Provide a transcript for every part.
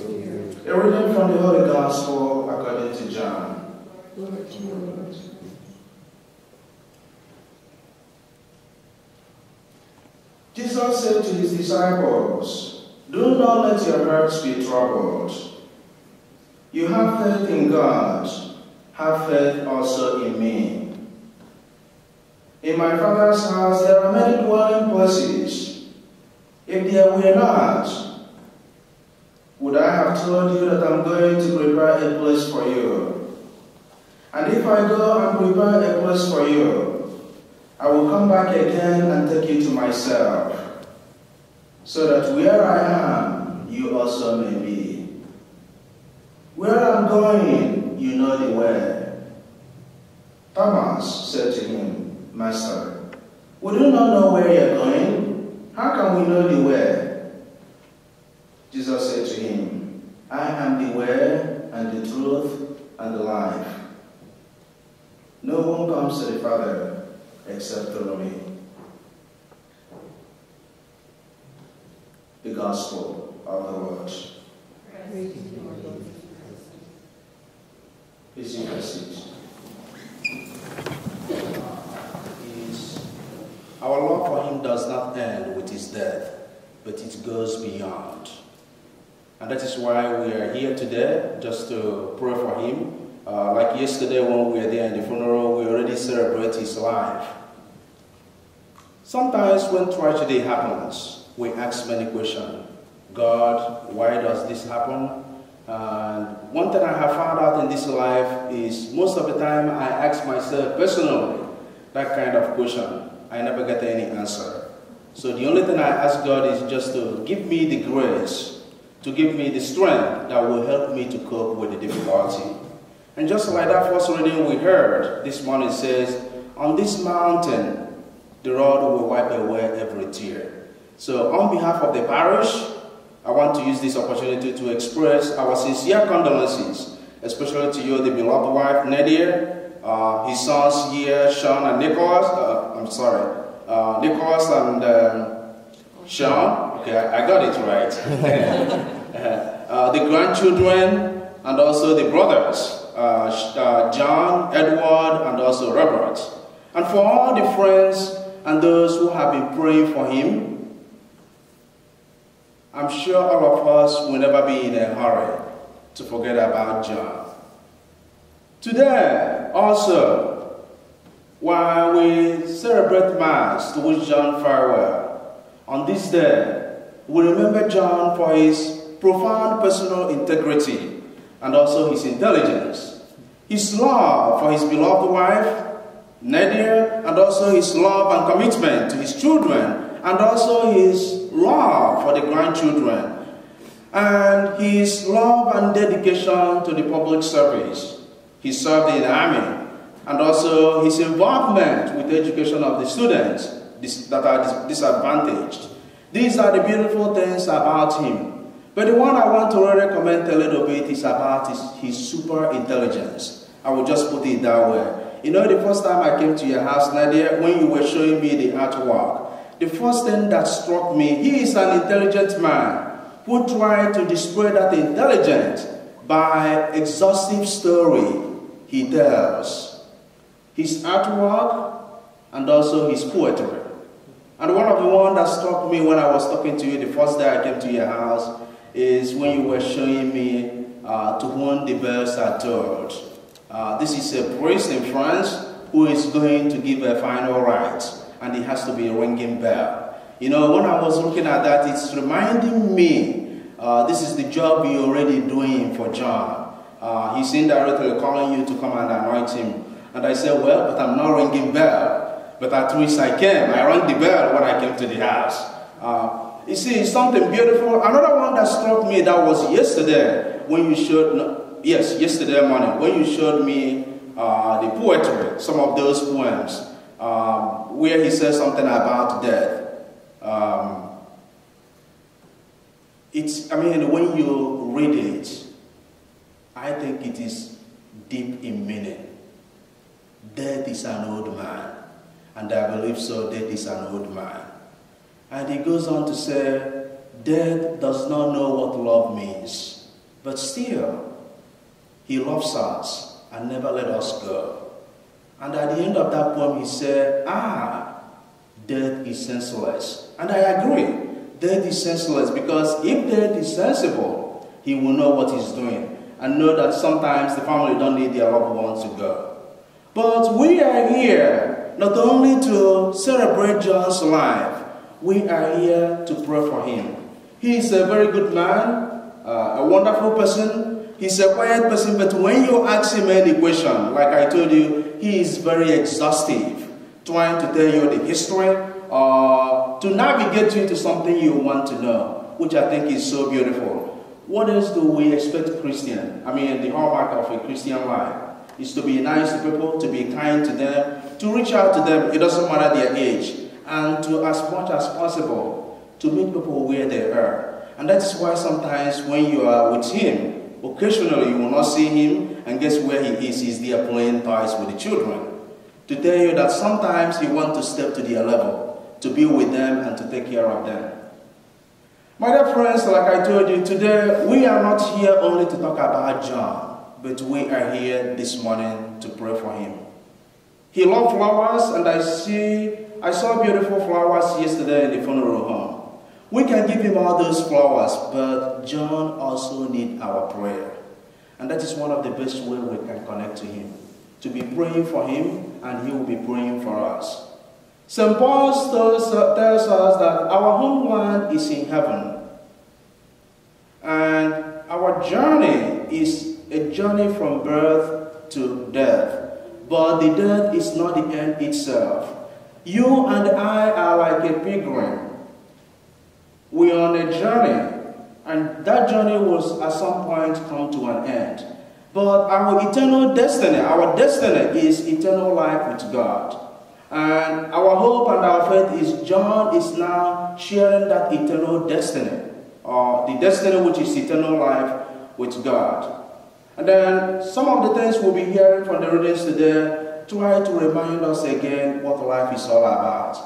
A reading from the Holy Gospel according to John. Lord, to you, Lord. Jesus said to his disciples, "Do not let your hearts be troubled. You have faith in God, have faith also in me. In my Father's house there are many dwelling places. If there were not, would I have told you that I'm going to prepare a place for you? And if I go and prepare a place for you, I will come back again and take you to myself, so that where I am, you also may be. Where I'm going, you know the way." Thomas said to him, "Master, we do not know where you are going. How can we know the way?" Jesus said to him, "I am the way and the truth and the life. No one comes to the Father except through me." The Gospel of the Lord. Praise to you, Lord. Please take a seat. Our love for him does not end with his death, but it goes beyond. And that is why we are here today, just to pray for him. Like yesterday when we were there in the funeral, we already celebrate his life. Sometimes when tragedy happens, we ask many questions. God, why does this happen? And one thing I have found out in this life is most of the time I ask myself personally that kind of question. I never get any answer. So the only thing I ask God is just to give me the grace, to give me the strength that will help me to cope with the difficulty. And just like that first reading we heard this morning says, on this mountain, the Lord will wipe away every tear. So on behalf of the parish, I want to use this opportunity to express our sincere condolences, especially to you, the beloved wife, Nadia, his sons here, Sean and Nicholas. Nicholas and Sean. Okay, I got it right. The grandchildren and also the brothers, John, Edward, and also Robert. And for all the friends and those who have been praying for him, I'm sure all of us will never be in a hurry to forget about John. Today, also, while we celebrate Mass to wish John farewell, on this day, we remember John for his profound personal integrity and also his intelligence, his love for his beloved wife, Nadia, and also his love and commitment to his children, and also his love for the grandchildren, and his love and dedication to the public service. He served in the army, and also his involvement with the education of the students that are disadvantaged. These are the beautiful things about him. But the one I want to really comment a little bit is about his super intelligence. I will just put it that way. You know, the first time I came to your house, Nadia, when you were showing me the artwork, the first thing that struck me, he is an intelligent man who tried to display that intelligence by exhaustive story he tells, his artwork, and also his poetry. And one of the ones that struck me when I was talking to you the first day I came to your house is when you were showing me to whom the bells are told. This is a priest in France who is going to give a final rite, and it has to be a ringing bell. You know, when I was looking at that, it's reminding me, this is the job you're already doing for John. He's indirectly calling you to come and anoint him. And I said, well, but I'm not ringing bell. But at least I came. I rang the bell when I came to the house. You see, it's something beautiful. Another one that struck me, that was yesterday, when you showed, yesterday morning, when you showed me the poetry, some of those poems, where he says something about death. When you read it, I think it is deep in meaning. Death is an old man, and I believe so, death is an old man. And he goes on to say, death does not know what love means. But still, he loves us and never let us go. And at the end of that poem, he said, death is senseless. And I agree, death is senseless, because if death is sensible, he will know what he's doing and know that sometimes the family don't need their loved ones to go. But we are here not only to celebrate John's life, we are here to pray for him. He is a very good man, a wonderful person. He's a quiet person, but when you ask him any question, like I told you, he is very exhaustive, trying to tell you the history or to navigate you to something you want to know, which I think is so beautiful. What else do we expect Christian? I mean, the hallmark of a Christian life is to be nice to people, to be kind to them, to reach out to them, it doesn't matter their age, and to, as much as possible, to meet people where they are. And that's why sometimes when you are with him, occasionally you will not see him, and guess where he is? He's there playing toys with the children. To tell you that sometimes you want to step to their level, to be with them and to take care of them. My dear friends, like I told you, today we are not here only to talk about John, but we are here this morning to pray for him. He loved flowers, and I saw beautiful flowers yesterday in the funeral home. We can give him all those flowers, but John also needs our prayer. And that is one of the best ways we can connect to him. To be praying for him, and he will be praying for us. St. Paul tells us that our homeland is in heaven. And our journey is a journey from birth to death. But the death is not the end itself. You and I are like a pilgrim. We are on a journey, and that journey will at some point come to an end. But our eternal destiny, our destiny is eternal life with God. And our hope and our faith is John is now sharing that eternal destiny, or the destiny which is eternal life with God. And then some of the things we'll be hearing from the readings today try to remind us again what life is all about.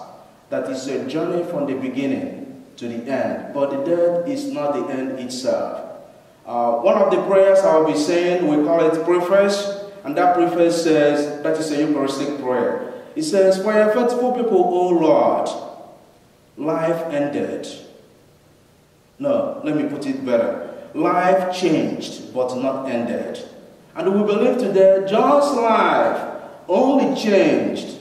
That is a journey from the beginning to the end, but the death is not the end itself. One of the prayers I will be saying, we call it preface, and that preface says, that is a Eucharistic prayer. It says, for your faithful people, O Lord, life ended. No, let me put it better. Life changed, but not ended. And we believe today, John's life only changed.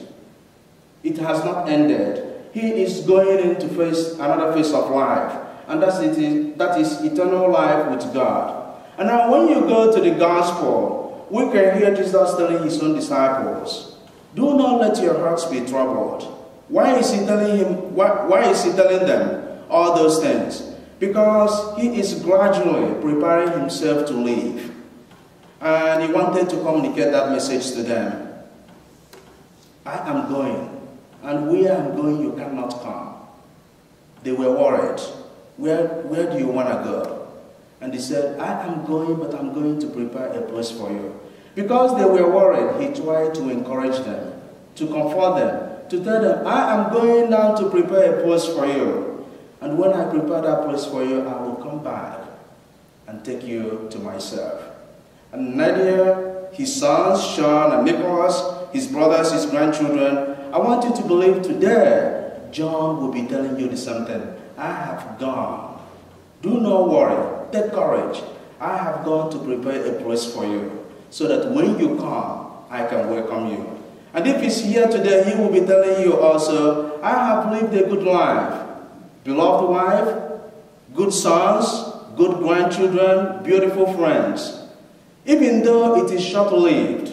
It has not ended. He is going into face another phase of life. And that is eternal life with God. And now when you go to the gospel, we can hear Jesus telling his own disciples, do not let your hearts be troubled. Why is he telling them all those things? Because he is gradually preparing himself to leave. And he wanted to communicate that message to them. I am going, and where I am going you cannot come. They were worried. Where do you want to go? And he said, I am going, but I'm going to prepare a place for you. Because they were worried, he tried to encourage them, to comfort them, to tell them, I am going now to prepare a place for you. And when I prepare that place for you, I will come back and take you to myself. And Nadia, his sons, Sean and Nicholas, his brothers, his grandchildren, I want you to believe today, John will be telling you the same thing. I have gone. Do not worry. Take courage. I have gone to prepare a place for you, so that when you come, I can welcome you. And if he's here today, he will be telling you also, I have lived a good life. Beloved wife, good sons, good grandchildren, beautiful friends. Even though it is short-lived,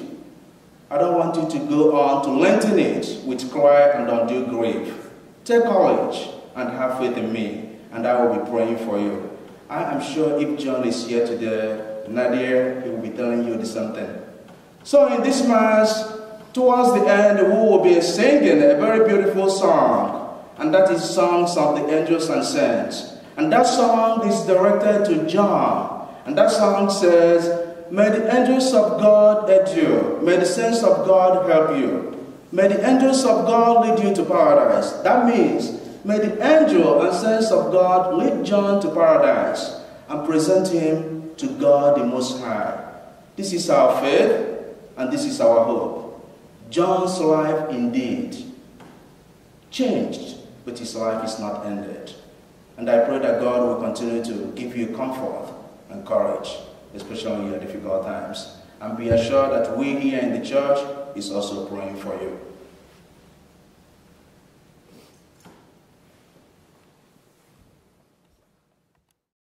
I don't want you to go on to lengthen it with cry and undue grief. Take courage and have faith in me, and I will be praying for you. I am sure if John is here today, Nadia, he will be telling you the same thing. So in this Mass, towards the end, we will be singing a very beautiful song, and that is Songs of the Angels and Saints. And that song is directed to John, and that song says, may the angels of God aid you, may the saints of God help you, may the angels of God lead you to paradise. That means, may the angel and saints of God lead John to paradise. and present him to God the Most High. This is our faith, and this is our hope. John's life indeed changed, but his life is not ended. And I pray that God will continue to give you comfort and courage, especially in your difficult times. And be assured that we here in the church is also praying for you.